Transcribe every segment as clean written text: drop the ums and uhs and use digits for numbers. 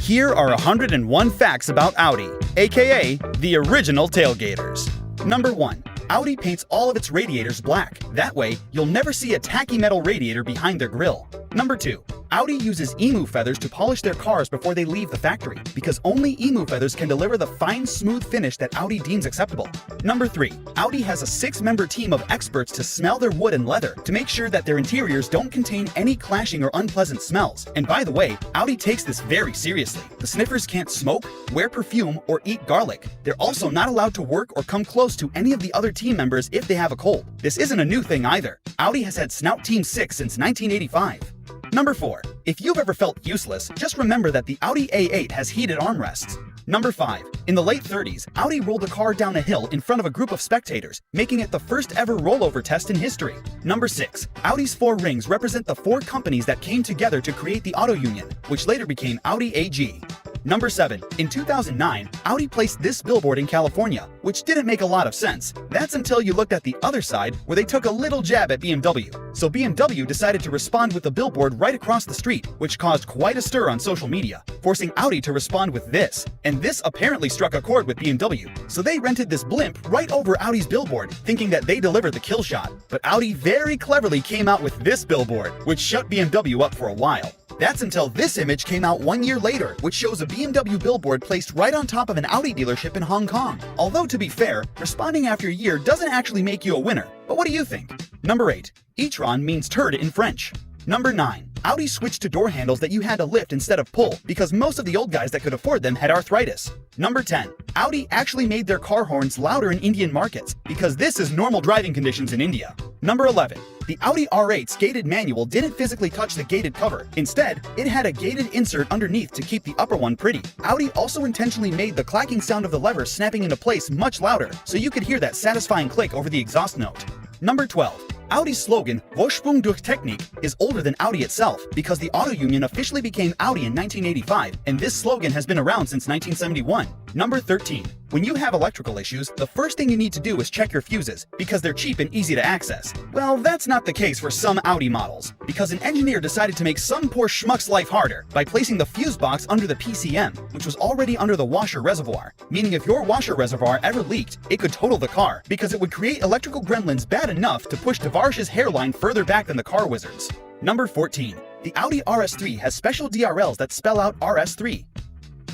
Here are 101 facts about Audi, aka the original tailgaters. Number 1. Audi paints all of its radiators black. That way, you'll never see a tacky metal radiator behind their grille. Number 2. Audi uses emu feathers to polish their cars before they leave the factory, because only emu feathers can deliver the fine, smooth finish that Audi deems acceptable. Number 3. Audi has a 6-member team of experts to smell their wood and leather to make sure that their interiors don't contain any clashing or unpleasant smells. And by the way, Audi takes this very seriously. The sniffers can't smoke, wear perfume, or eat garlic. They're also not allowed to work or come close to any of the other team members if they have a cold. This isn't a new thing either. Audi has had Snout Team 6 since 1985. Number 4. If you've ever felt useless, just remember that the Audi A8 has heated armrests. Number 5. In the late 30s, Audi rolled a car down a hill in front of a group of spectators, making it the first ever rollover test in history. Number 6. Audi's 4 rings represent the 4 companies that came together to create the Auto Union, which later became Audi AG. Number 7. In 2009, Audi placed this billboard in California, which didn't make a lot of sense. That's until you looked at the other side, where they took a little jab at BMW. So BMW decided to respond with a billboard right across the street, which caused quite a stir on social media, forcing Audi to respond with this. And this apparently struck a chord with BMW, so they rented this blimp right over Audi's billboard, thinking that they delivered the kill shot. But Audi very cleverly came out with this billboard, which shut BMW up for a while. That's until this image came out 1 year later, which shows a BMW billboard placed right on top of an Audi dealership in Hong Kong. Although, to be fair, responding after a year doesn't actually make you a winner. But what do you think? Number 8. e-tron means turd in French. Number 9. Audi switched to door handles that you had to lift instead of pull, because most of the old guys that could afford them had arthritis. Number 10. Audi actually made their car horns louder in Indian markets, because this is normal driving conditions in India. Number 11. The Audi R8's gated manual didn't physically touch the gated cover. Instead, it had a gated insert underneath to keep the upper one pretty. Audi also intentionally made the clacking sound of the lever snapping into place much louder, so you could hear that satisfying click over the exhaust note. Number 12. Audi's slogan, Vorsprung durch Technik, is older than Audi itself, because the Auto Union officially became Audi in 1985, and this slogan has been around since 1971. Number 13. When you have electrical issues, the first thing you need to do is check your fuses, because they're cheap and easy to access. Well, that's not the case for some Audi models, because an engineer decided to make some poor schmuck's life harder by placing the fuse box under the PCM, which was already under the washer reservoir, meaning if your washer reservoir ever leaked, it could total the car, because it would create electrical gremlins bad enough to push Devarish's hairline further back than the car wizard's. Number 14. The Audi RS3 has special DRLs that spell out RS3.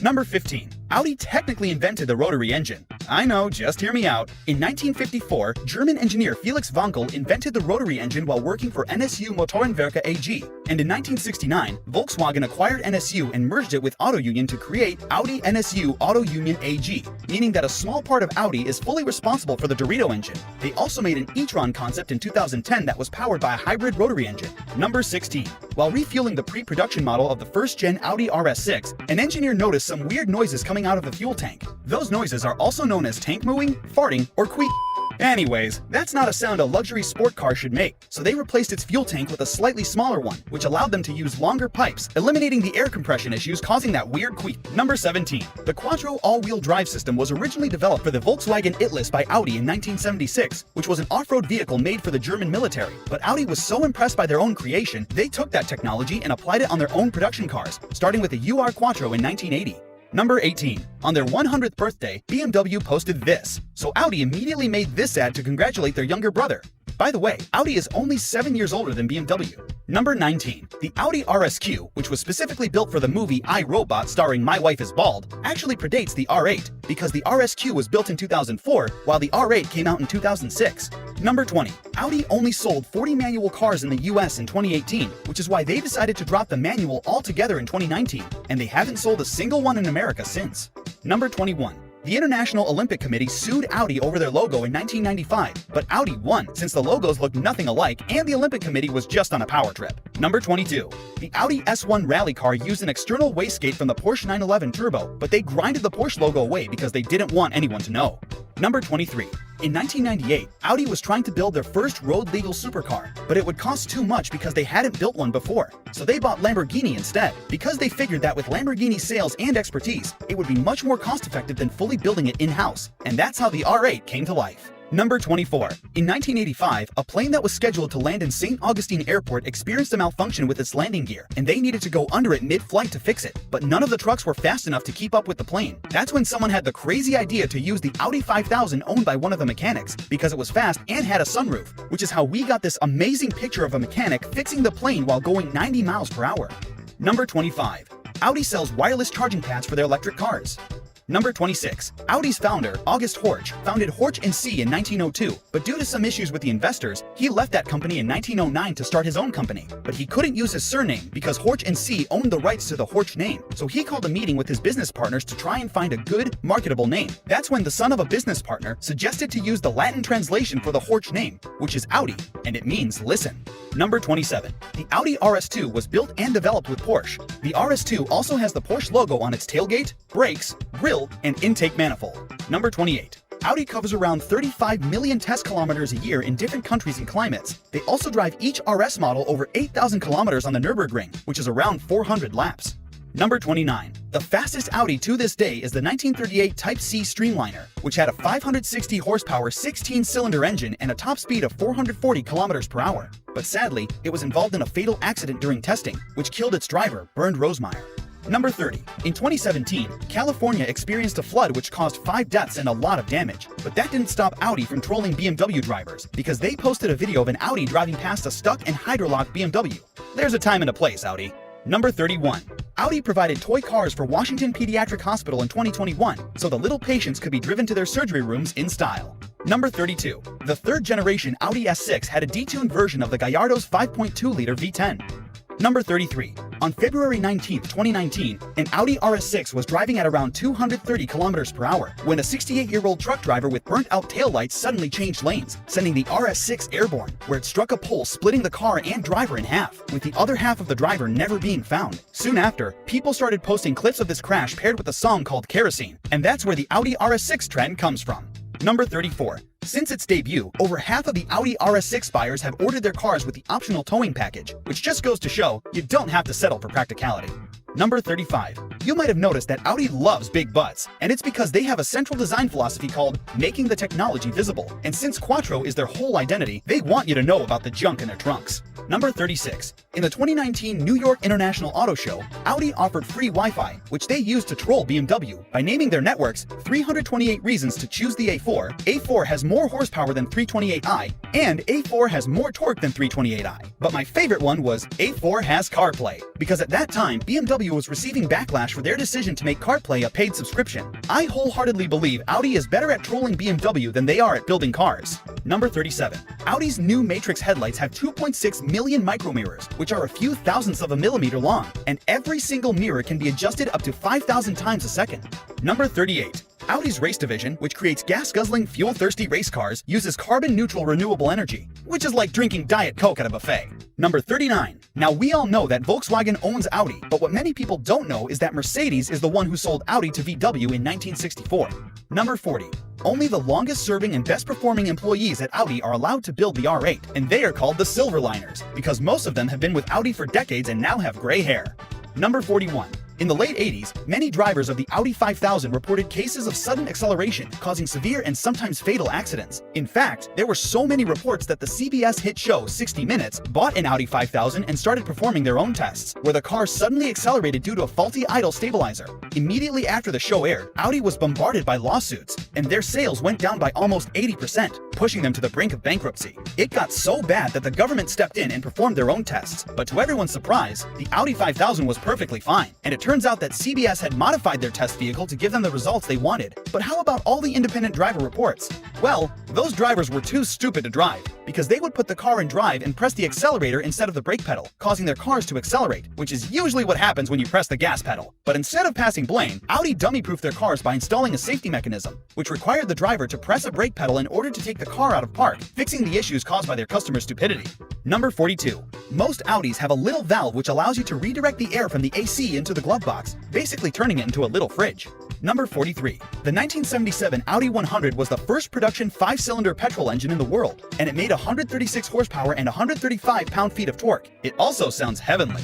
Number 15. Audi technically invented the rotary engine. I know, just hear me out. In 1954, German engineer Felix Wankel invented the rotary engine while working for NSU Motorenwerke AG. And in 1969, Volkswagen acquired NSU and merged it with Auto Union to create Audi NSU Auto Union AG, meaning that a small part of Audi is fully responsible for the Dorito engine. They also made an e-tron concept in 2010 that was powered by a hybrid rotary engine. Number 16. While refueling the pre-production model of the first-gen Audi RS6, an engineer noticed some weird noises coming out of the fuel tank. Those noises are also known as tank mooing, farting, or queak. Anyways, that's not a sound a luxury sport car should make, so they replaced its fuel tank with a slightly smaller one, which allowed them to use longer pipes, eliminating the air compression issues causing that weird queak. Number 17. The Quattro all-wheel drive system was originally developed for the Volkswagen Itlus by Audi in 1976, which was an off-road vehicle made for the German military. But Audi was so impressed by their own creation, they took that technology and applied it on their own production cars, starting with the UR Quattro in 1980. Number 18. On their 100th birthday, BMW posted this, so Audi immediately made this ad to congratulate their younger brother. By the way, Audi is only 7 years older than BMW. Number 19. The Audi RSQ, which was specifically built for the movie I, Robot starring My Wife is Bald, actually predates the R8, because the RSQ was built in 2004, while the R8 came out in 2006. Number 20. Audi only sold 40 manual cars in the US in 2018, which is why they decided to drop the manual altogether in 2019, and they haven't sold a single one in America since. Number 21. The International Olympic Committee sued Audi over their logo in 1995, but Audi won since the logos looked nothing alike and the Olympic Committee was just on a power trip. Number 22. The Audi S1 rally car used an external wastegate from the Porsche 911 Turbo, but they grinded the Porsche logo away because they didn't want anyone to know. Number 23. In 1998, Audi was trying to build their first road-legal supercar, but it would cost too much because they hadn't built one before. So they bought Lamborghini instead, because they figured that with Lamborghini sales and expertise, it would be much more cost-effective than fully building it in-house. And that's how the R8 came to life. Number 24. In 1985, a plane that was scheduled to land in St. Augustine Airport experienced a malfunction with its landing gear, and they needed to go under it mid-flight to fix it. But none of the trucks were fast enough to keep up with the plane. That's when someone had the crazy idea to use the Audi 5000 owned by one of the mechanics, because it was fast and had a sunroof, which is how we got this amazing picture of a mechanic fixing the plane while going 90 miles per hour. Number 25. Audi sells wireless charging pads for their electric cars. Number 26. Audi's founder, August Horch, founded Horch & C in 1902, but due to some issues with the investors, he left that company in 1909 to start his own company. But he couldn't use his surname because Horch & C owned the rights to the Horch name, so he called a meeting with his business partners to try and find a good, marketable name. That's when the son of a business partner suggested to use the Latin translation for the Horch name, which is Audi, and it means listen. Number 27. The Audi RS2 was built and developed with Porsche. The RS2 also has the Porsche logo on its tailgate, brakes, grille, and intake manifold. Number 28. Audi covers around 35 million test kilometers a year in different countries and climates. They also drive each RS model over 8,000 kilometers on the Nürburgring, which is around 400 laps. Number 29. The fastest Audi to this day is the 1938 Type C Streamliner, which had a 560 horsepower 16-cylinder engine and a top speed of 440 kilometers per hour. But sadly, it was involved in a fatal accident during testing, which killed its driver, Bernd Rosemeyer. Number 30. In 2017, California experienced a flood which caused 5 deaths and a lot of damage. But that didn't stop Audi from trolling BMW drivers, because they posted a video of an Audi driving past a stuck and hydrolocked BMW. There's a time and a place, Audi. Number 31. Audi provided toy cars for Washington Pediatric Hospital in 2021, so the little patients could be driven to their surgery rooms in style. Number 32. The third-generation Audi S6 had a detuned version of the Gallardo's 5.2-liter V10. Number 33. On February 19, 2019, an Audi RS6 was driving at around 230 kilometers per hour when a 68-year-old truck driver with burnt-out taillights suddenly changed lanes, sending the RS6 airborne, where it struck a pole, splitting the car and driver in half, with the other half of the driver never being found. Soon after, people started posting clips of this crash paired with a song called Kerosene, and that's where the Audi RS6 trend comes from. Number 34. Since its debut, over half of the Audi RS6 buyers have ordered their cars with the optional towing package, which just goes to show you don't have to settle for practicality. Number 35. You might have noticed that Audi loves big butts, and it's because they have a central design philosophy called making the technology visible. And since Quattro is their whole identity, they want you to know about the junk in their trunks. Number 36. In the 2019 New York International Auto Show, Audi offered free Wi-Fi, which they used to troll BMW by naming their networks 328 reasons to choose the A4. A4 has more horsepower than 328i, and A4 has more torque than 328i. But my favorite one was A4 has CarPlay, because at that time, BMW was receiving backlash for their decision to make CarPlay a paid subscription. I wholeheartedly believe Audi is better at trolling BMW than they are at building cars. Number 37. Audi's new Matrix headlights have 2.6 million micromirrors, which are a few thousandths of a millimeter long, and every single mirror can be adjusted up to 5,000 times a second. Number 38. Audi's race division, which creates gas-guzzling, fuel-thirsty race cars, uses carbon-neutral renewable energy, which is like drinking Diet Coke at a buffet. Number 39. Now we all know that Volkswagen owns Audi, but what many people don't know is that Mercedes is the one who sold Audi to VW in 1964. Number 40. Only the longest-serving and best-performing employees at Audi are allowed to build the R8, and they are called the Silverliners, because most of them have been with Audi for decades and now have gray hair. Number 41. In the late 80s, many drivers of the Audi 5000 reported cases of sudden acceleration, causing severe and sometimes fatal accidents. In fact, there were so many reports that the CBS hit show 60 Minutes bought an Audi 5000 and started performing their own tests, where the car suddenly accelerated due to a faulty idle stabilizer. Immediately after the show aired, Audi was bombarded by lawsuits, and their sales went down by almost 80%, pushing them to the brink of bankruptcy. It got so bad that the government stepped in and performed their own tests, but to everyone's surprise, the Audi 5000 was perfectly fine, and it turns out that CBS had modified their test vehicle to give them the results they wanted. But how about all the independent driver reports? Well, those drivers were too stupid to drive, because they would put the car in drive and press the accelerator instead of the brake pedal, causing their cars to accelerate, which is usually what happens when you press the gas pedal. But instead of passing blame, Audi dummy-proofed their cars by installing a safety mechanism, which required the driver to press a brake pedal in order to take the car out of park, fixing the issues caused by their customers' stupidity. Number 42. Most Audis have a little valve which allows you to redirect the air from the AC into the glove box, basically turning it into a little fridge. Number 43. The 1977 Audi 100 was the first production 5-cylinder petrol engine in the world, and it made 136 horsepower and 135 pound-feet of torque. It also sounds heavenly.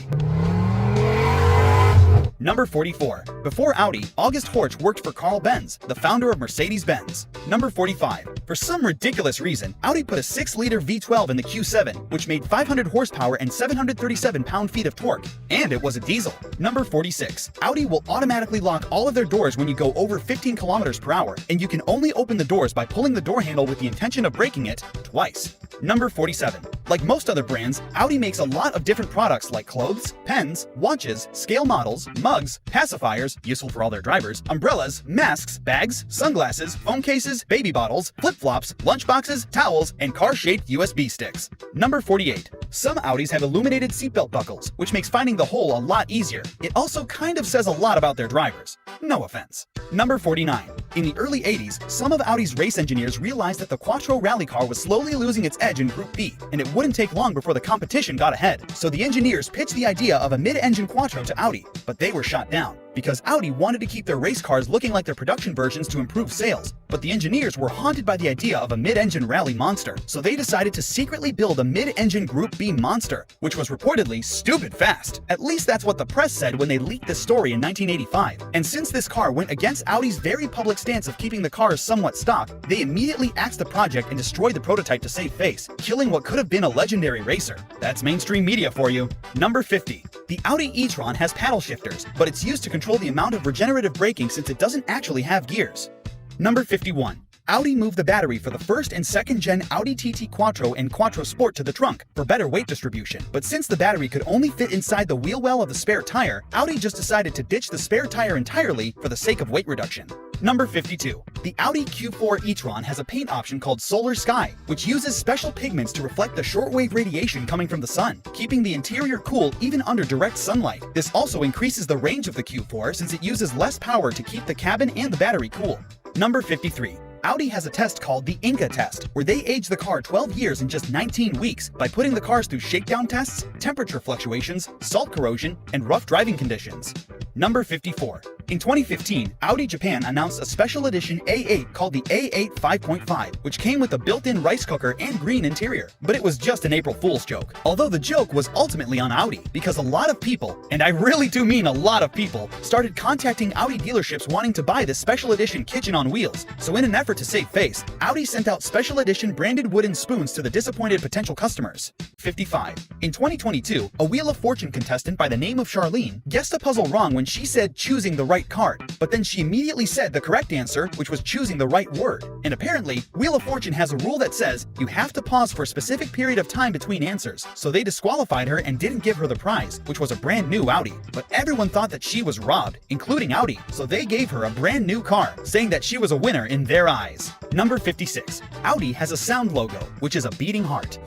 Number 44. Before Audi, August Horch worked for Carl Benz, the founder of Mercedes-Benz. Number 45. For some ridiculous reason, Audi put a 6-liter V12 in the Q7, which made 500 horsepower and 737 pound-feet of torque, and it was a diesel. Number 46. Audi will automatically lock all of their doors when you go over 15 kilometers per hour, and you can only open the doors by pulling the door handle with the intention of breaking it twice. Number 47. Like most other brands, Audi makes a lot of different products like clothes, pens, watches, scale models, mugs, pacifiers, useful for all their drivers, umbrellas, masks, bags, sunglasses, phone cases, baby bottles, flip-flops, lunchboxes, towels, and car-shaped USB sticks. Number 48. Some Audis have illuminated seatbelt buckles, which makes finding the hole a lot easier. It also kind of says a lot about their drivers. No offense. Number 49. In the early 80s, some of Audi's race engineers realized that the Quattro rally car was slowly losing its edge in Group B, and it wouldn't take long before the competition got ahead. So the engineers pitched the idea of a mid-engine Quattro to Audi, but they were shot down because Audi wanted to keep their race cars looking like their production versions to improve sales. But the engineers were haunted by the idea of a mid-engine rally monster, so they decided to secretly build a mid-engine Group B monster, which was reportedly stupid fast. At least that's what the press said when they leaked this story in 1985. And since this car went against Audi's very public stance of keeping the cars somewhat stock, they immediately axed the project and destroyed the prototype to save face, killing what could have been a legendary racer. That's mainstream media for you. Number 50. The Audi e-tron has paddle shifters, but it's used to control the amount of regenerative braking since it doesn't actually have gears. Number 51. Audi moved the battery for the first and second gen Audi TT Quattro and Quattro Sport to the trunk for better weight distribution. But since the battery could only fit inside the wheel well of the spare tire, Audi just decided to ditch the spare tire entirely for the sake of weight reduction. Number 52. The Audi Q4 e-tron has a paint option called Solar Sky, which uses special pigments to reflect the shortwave radiation coming from the sun, keeping the interior cool even under direct sunlight. This also increases the range of the Q4 since it uses less power to keep the cabin and the battery cool. Number 53. Audi has a test called the Inca test, where they age the car 12 years in just 19 weeks by putting the cars through shakedown tests, temperature fluctuations, salt corrosion, and rough driving conditions. Number 54. In 2015, Audi Japan announced a special edition A8 called the A8 5.5, which came with a built-in rice cooker and green interior. But it was just an April Fool's joke. Although the joke was ultimately on Audi, because a lot of people, and I really do mean a lot of people, started contacting Audi dealerships wanting to buy this special edition kitchen on wheels. So in an effort to save face, Audi sent out special edition branded wooden spoons to the disappointed potential customers. 55. In 2022, a Wheel of Fortune contestant by the name of Charlene guessed a puzzle wrong when she said choosing the right card, but then she immediately said the correct answer, which was choosing the right word. And apparently, Wheel of Fortune has a rule that says you have to pause for a specific period of time between answers, so they disqualified her and didn't give her the prize, which was a brand new Audi. But everyone thought that she was robbed, including Audi, so they gave her a brand new car, saying that she was a winner in their eyes. Number 56. Audi has a sound logo, which is a beating heart.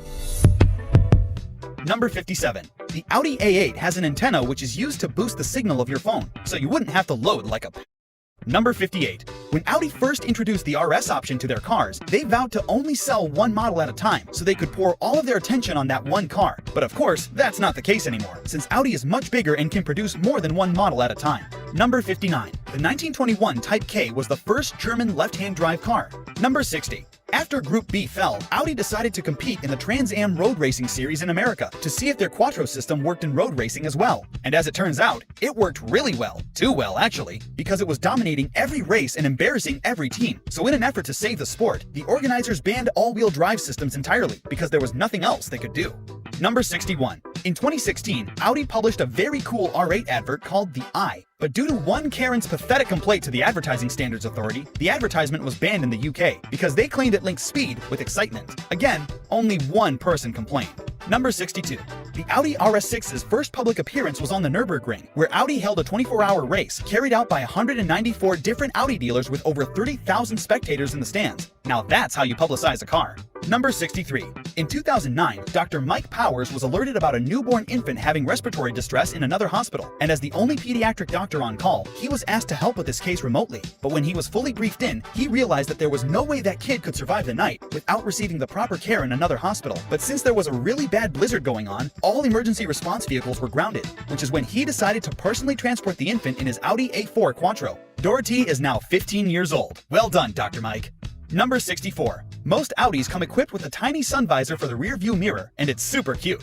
Number 57. The Audi A8 has an antenna which is used to boost the signal of your phone, so you wouldn't have to load like a... Number 58. When Audi first introduced the RS option to their cars, they vowed to only sell one model at a time, so they could pour all of their attention on that one car. But of course, that's not the case anymore, since Audi is much bigger and can produce more than one model at a time. Number 59. The 1921 Type K was the first German left-hand drive car. Number 60. After Group B fell, Audi decided to compete in the Trans Am road racing series in America to see if their Quattro system worked in road racing as well. And as it turns out, it worked really well. Too well, actually, because it was dominating every race and embarrassing every team. So in an effort to save the sport, the organizers banned all-wheel drive systems entirely because there was nothing else they could do. Number 61. In 2016, Audi published a very cool R8 advert called The Eye. But due to one Karen's pathetic complaint to the Advertising Standards Authority, the advertisement was banned in the UK because they claimed it linked speed with excitement. Again, only one person complained. Number 62. The Audi RS6's first public appearance was on the Nürburgring, where Audi held a 24-hour race carried out by 194 different Audi dealers with over 30,000 spectators in the stands. Now that's how you publicize a car. Number 63. In 2009, Dr. Mike Powers was alerted about a newborn infant having respiratory distress in another hospital, and as the only pediatric doctor on call, he was asked to help with this case remotely. But when he was fully briefed in, he realized that there was no way that kid could survive the night without receiving the proper care in another hospital. But since there was a really bad blizzard going on, all emergency response vehicles were grounded, which is when he decided to personally transport the infant in his Audi A4 Quattro. Dorothy is now 15 years old. Well done, Dr. Mike. Number 64. Most Audis come equipped with a tiny sun visor for the rear view mirror, and it's super cute.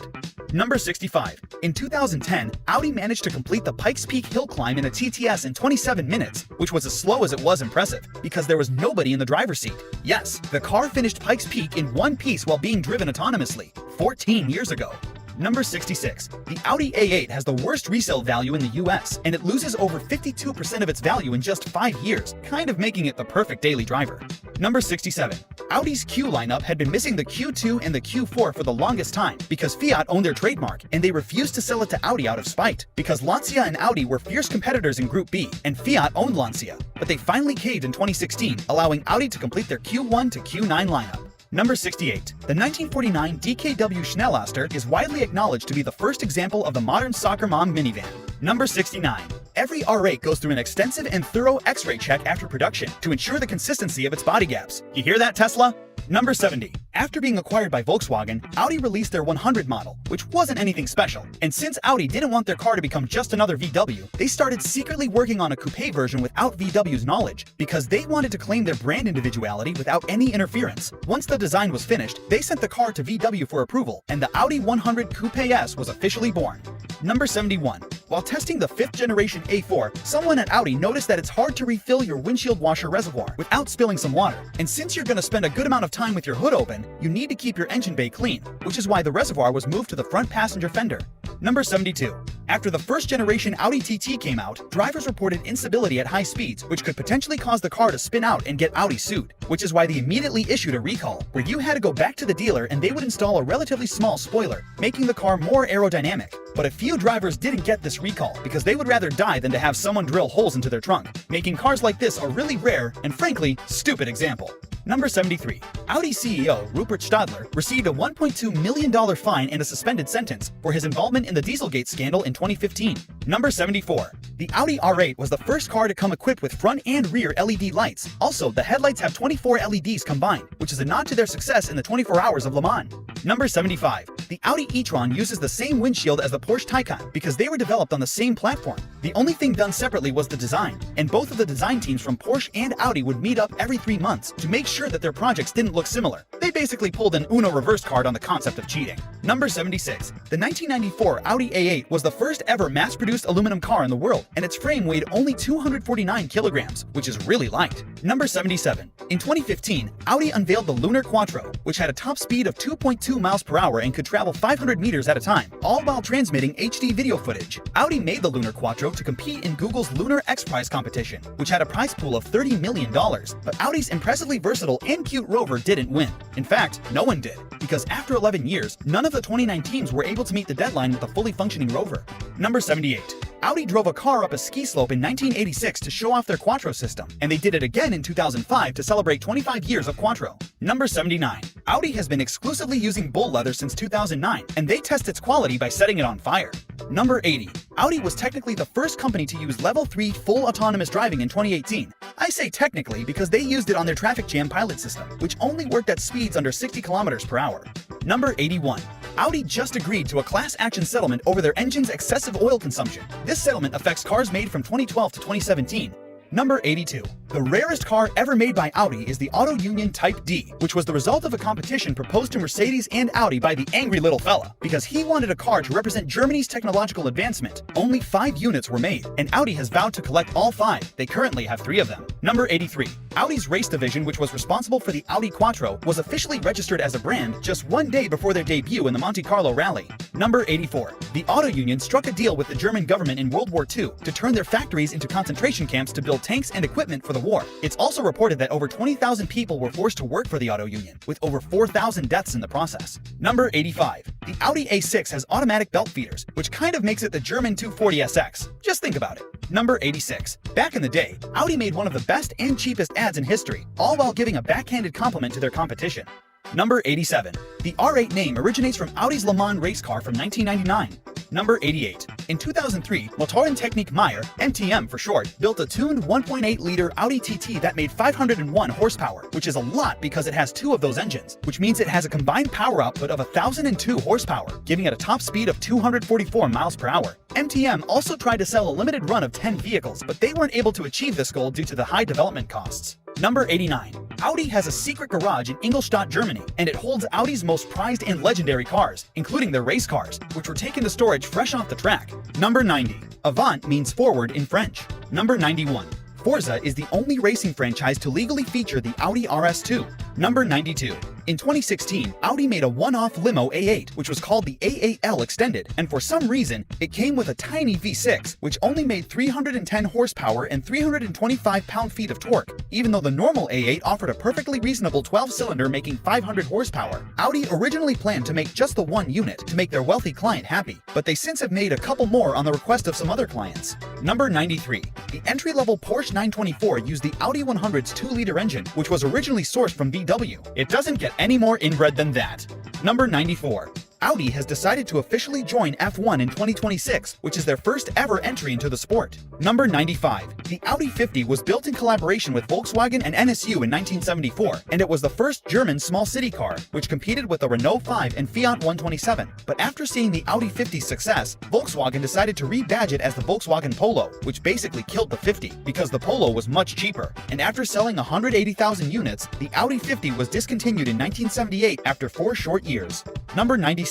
Number 65. In 2010, Audi managed to complete the Pikes Peak hill climb in a TTS in 27 minutes, which was as slow as it was impressive, because there was nobody in the driver's seat. Yes, the car finished Pikes Peak in one piece while being driven autonomously, 14 years ago. Number 66. The Audi A8 has the worst resale value in the US, and it loses over 52% of its value in just 5 years, kind of making it the perfect daily driver. Number 67. Audi's Q lineup had been missing the Q2 and the Q4 for the longest time because Fiat owned their trademark, and they refused to sell it to Audi out of spite, because Lancia and Audi were fierce competitors in Group B, and Fiat owned Lancia. But they finally caved in 2016, allowing Audi to complete their Q1 to Q9 lineup. Number 68. The 1949 DKW Schnelllaster is widely acknowledged to be the first example of the modern soccer mom minivan. Number 69. Every R8 goes through an extensive and thorough X-ray check after production to ensure the consistency of its body gaps. You hear that, Tesla? Number 70. After being acquired by Volkswagen, Audi released their 100 model, which wasn't anything special. And since Audi didn't want their car to become just another VW, they started secretly working on a coupe version without VW's knowledge, because they wanted to claim their brand individuality without any interference. Once the design was finished, they sent the car to VW for approval, and the Audi 100 Coupe S was officially born. Number 71. While testing the 5th generation A4, someone at Audi noticed that it's hard to refill your windshield washer reservoir without spilling some water. And since you're going to spend a good amount of time with your hood open, you need to keep your engine bay clean, which is why the reservoir was moved to the front passenger fender. Number 72. After the first generation Audi TT came out, drivers reported instability at high speeds, which could potentially cause the car to spin out and get Audi sued, which is why they immediately issued a recall, where you had to go back to the dealer and they would install a relatively small spoiler, making the car more aerodynamic. But a few drivers didn't get this recall because they would rather die than to have someone drill holes into their trunk, making cars like this a really rare and frankly stupid example. Number 73. Audi CEO Rupert Stadler received a $1.2 million fine and a suspended sentence for his involvement in the Dieselgate scandal in 2015. Number 74. The Audi R8 was the first car to come equipped with front and rear LED lights. Also, the headlights have 24 LEDs combined, which is a nod to their success in the 24 Hours of Le Mans. Number 75. The Audi e-tron uses the same windshield as the Porsche Taycan because they were developed on the same platform. The only thing done separately was the design, and both of the design teams from Porsche and Audi would meet up every 3 months to make sure that their projects didn't look similar. They basically pulled an Uno reverse card on the concept of cheating. Number 76. The 1994 Audi A8 was the first ever mass-produced aluminum car in the world, and its frame weighed only 249 kilograms, which is really light. Number 77. In 2015, Audi unveiled the Lunar Quattro, which had a top speed of 2.2 miles per hour and could travel 500 meters at a time, all while transmitting HD video footage. Audi made the Lunar Quattro to compete in Google's Lunar X Prize competition, which had a prize pool of $30 million, but Audi's impressively versatile and cute Rover didn't win. In fact, no one did, because after 11 years, none of the 29 teams were able to meet the deadline with a fully functioning Rover. Number 78. Audi drove a car up a ski slope in 1986 to show off their Quattro system, and they did it again in 2005 to celebrate 25 years of Quattro. Number 79. Audi has been exclusively using bull leather since 2009, and they test its quality by setting it on fire. Number 80. Audi was technically the first company to use Level 3 full autonomous driving in 2018. I say technically because they used it on their traffic jam pilot system, which only worked at speeds under 60 kilometers per hour. Number 81. Audi just agreed to a class action settlement over their engine's excessive oil consumption. This settlement affects cars made from 2012 to 2017. Number 82. The rarest car ever made by Audi is the Auto Union Type D, which was the result of a competition proposed to Mercedes and Audi by the angry little fella, because he wanted a car to represent Germany's technological advancement. Only 5 units were made, and Audi has vowed to collect all 5. They currently have 3 of them. Number 83. Audi's race division, which was responsible for the Audi Quattro, was officially registered as a brand just 1 day before their debut in the Monte Carlo Rally. Number 84. The Auto Union struck a deal with the German government in World War II to turn their factories into concentration camps to build tanks and equipment for the war. It's also reported that over 20,000 people were forced to work for the Auto Union, with over 4,000 deaths in the process. Number 85. The Audi A6 has automatic belt feeders, which kind of makes it the German 240 SX. Just think about it. Number 86. Back in the day, Audi made one of the best and cheapest ads in history, all while giving a backhanded compliment to their competition. Number 87. The R8 name originates from Audi's Le Mans race car from 1999. Number 88. In 2003, Motorentechnik Meyer, MTM for short, built a tuned 1.8-liter Audi TT that made 501 horsepower, which is a lot because it has 2 of those engines, which means it has a combined power output of 1,002 horsepower, giving it a top speed of 244 miles per hour. MTM also tried to sell a limited run of 10 vehicles, but they weren't able to achieve this goal due to the high development costs. Number 89. Audi has a secret garage in Ingolstadt, Germany, and it holds Audi's most prized and legendary cars, including their race cars, which were taken to storage fresh off the track. Number 90. Avant means forward in French. Number 91. Forza is the only racing franchise to legally feature the Audi RS2. Number 92. In 2016, Audi made a one-off limo A8, which was called the A8L Extended, and for some reason, it came with a tiny V6, which only made 310 horsepower and 325 pound-feet of torque, even though the normal A8 offered a perfectly reasonable 12-cylinder making 500 horsepower. Audi originally planned to make just the one unit to make their wealthy client happy, but they since have made a couple more on the request of some other clients. Number 93. The entry-level Porsche 924 used the Audi 100's 2-liter engine, which was originally sourced from VW. It doesn't get any more inbred than that. Number 94. Audi has decided to officially join F1 in 2026, which is their first ever entry into the sport. Number 95. The Audi 50 was built in collaboration with Volkswagen and NSU in 1974, and it was the first German small city car, which competed with the Renault 5 and Fiat 127. But after seeing the Audi 50's success, Volkswagen decided to rebadge it as the Volkswagen Polo, which basically killed the 50, because the Polo was much cheaper. And after selling 180,000 units, the Audi 50 was discontinued in 1978 after 4 short years. Number 96.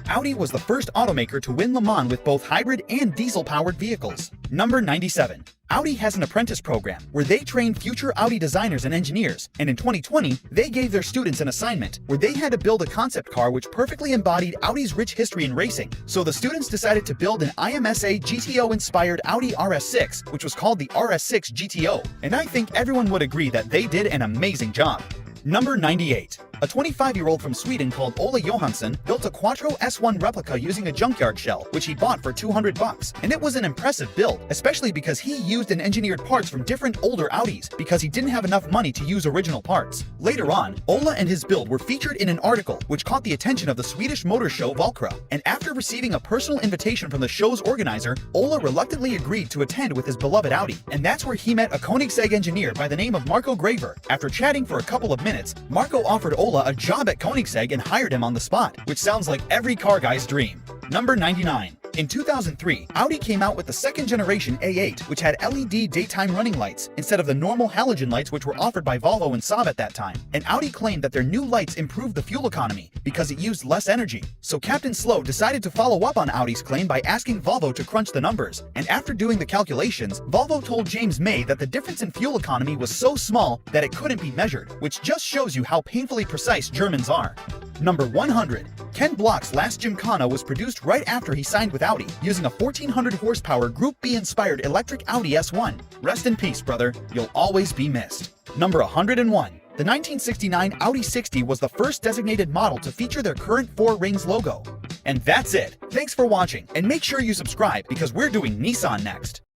Audi was the first automaker to win Le Mans with both hybrid and diesel-powered vehicles. Number 97. Audi has an apprentice program where they train future Audi designers and engineers, and in 2020, they gave their students an assignment where they had to build a concept car which perfectly embodied Audi's rich history in racing. So the students decided to build an IMSA GTO-inspired Audi RS6, which was called the RS6 GTO, and I think everyone would agree that they did an amazing job. Number 98. A 25-year-old from Sweden called Ola Johansson built a Quattro S1 replica using a junkyard shell, which he bought for $200. And it was an impressive build, especially because he used and engineered parts from different older Audis because he didn't have enough money to use original parts. Later on, Ola and his build were featured in an article which caught the attention of the Swedish motor show Valkra. And after receiving a personal invitation from the show's organizer, Ola reluctantly agreed to attend with his beloved Audi. And that's where he met a Koenigsegg engineer by the name of Marco Graver. After chatting for a couple of minutes, Marco offered Ola a job at Koenigsegg and hired him on the spot, which sounds like every car guy's dream. Number 99. In 2003, Audi came out with the second generation A8, which had LED daytime running lights instead of the normal halogen lights which were offered by Volvo and Saab at that time. And Audi claimed that their new lights improved the fuel economy because it used less energy. So Captain Slow decided to follow up on Audi's claim by asking Volvo to crunch the numbers. And after doing the calculations, Volvo told James May that the difference in fuel economy was so small that it couldn't be measured, which just shows you how painfully precise Germans are. Number 100. Ken Block's last Gymkhana was produced right after he signed with Audi, using a 1400 horsepower Group B inspired electric Audi S1. Rest in peace, brother. You'll always be missed. Number 101. The 1969 Audi 60 was the first designated model to feature their current 4 rings logo. And that's it. Thanks for watching, and make sure you subscribe because we're doing Nissan next.